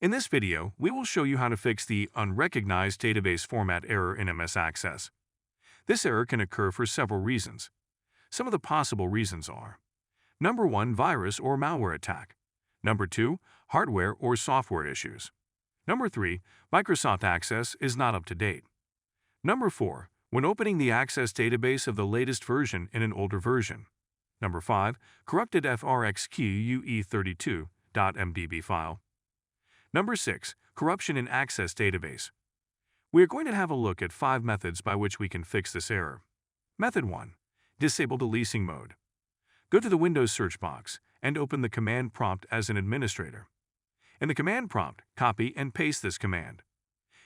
In this video, we will show you how to fix the unrecognized database format error in MS Access. This error can occur for several reasons. Some of the possible reasons are: Number 1, virus or malware attack. Number 2, hardware or software issues. Number 3, Microsoft Access is not up to date. Number 4, when opening the Access database of the latest version in an older version. Number 5, corrupted frxqe32.mdb file. Number 6, corruption in Access database. We are going to have a look at 5 methods by which we can fix this error. Method 1. Disable deleasing mode. Go to the Windows search box and open the command prompt as an administrator. In the command prompt, copy and paste this command.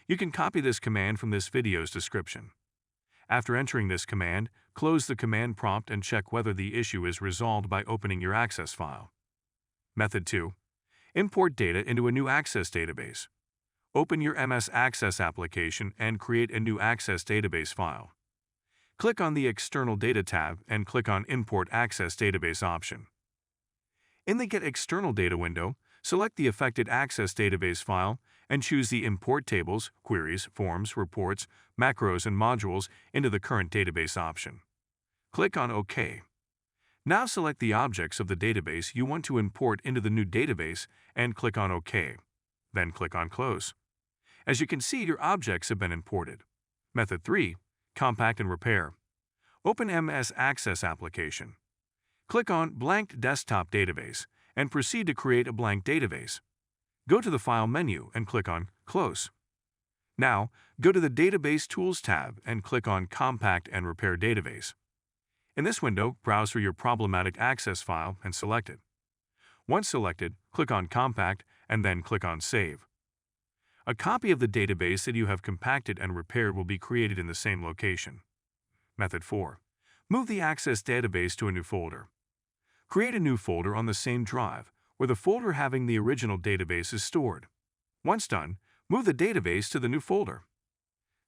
You can copy this command from this video's description. After entering this command, close the command prompt and check whether the issue is resolved by opening your Access file. Method 2. Import data into a new Access database. Open your MS Access application and create a new Access database file. Click on the External Data tab and click on Import Access Database option. In the Get External Data window, select the affected Access database file and choose the Import Tables, Queries, Forms, Reports, Macros, and Modules into the current database option. Click on OK. Now select the objects of the database you want to import into the new database and click on OK. Then click on Close. As you can see, your objects have been imported. Method 3. Compact and Repair. Open MS Access application. Click on Blank Desktop Database and proceed to create a blank database. Go to the File menu and click on Close. Now, go to the Database Tools tab and click on Compact and Repair Database. In this window, browse for your problematic Access file and select it. Once selected, click on Compact and then click on Save. A copy of the database that you have compacted and repaired will be created in the same location. Method 4. Move the Access database to a new folder. Create a new folder on the same drive where the folder having the original database is stored. Once done, move the database to the new folder.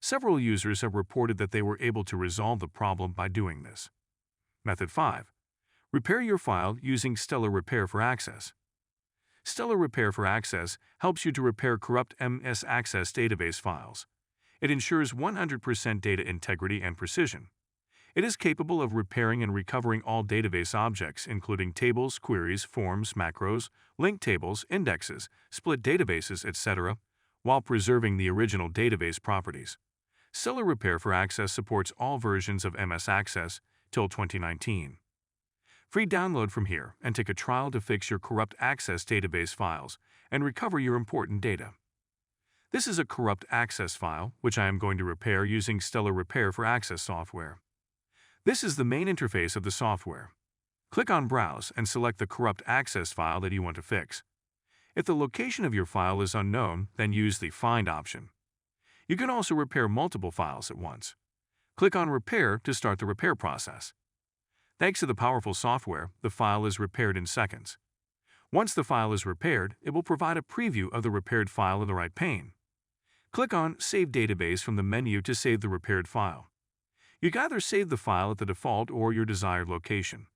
Several users have reported that they were able to resolve the problem by doing this. Method 5. Repair your file using Stellar Repair for Access. Stellar Repair for Access helps you to repair corrupt MS Access database files. It ensures 100% data integrity and precision. It is capable of repairing and recovering all database objects, including tables, queries, forms, macros, linked tables, indexes, split databases, etc., while preserving the original database properties. Stellar Repair for Access supports all versions of MS Access till 2019. Free download from here and take a trial to fix your corrupt Access database files and recover your important data. This is a corrupt Access file, which I am going to repair using Stellar Repair for Access software. This is the main interface of the software. Click on Browse and select the corrupt Access file that you want to fix. If the location of your file is unknown, then use the Find option. You can also repair multiple files at once. Click on Repair to start the repair process. Thanks to the powerful software, the file is repaired in seconds. Once the file is repaired, it will provide a preview of the repaired file in the right pane. Click on Save Database from the menu to save the repaired file. You can either save the file at the default or your desired location.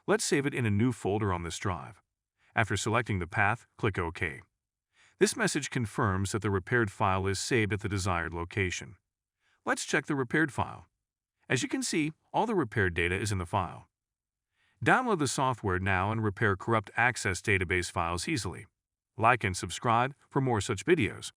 Let's save it in a new folder on this drive. After selecting the path, click OK. This message confirms that the repaired file is saved at the desired location. Let's check the repaired file. As you can see, all the repaired data is in the file. Download the software now and repair corrupt Access database files easily. Like and subscribe for more such videos.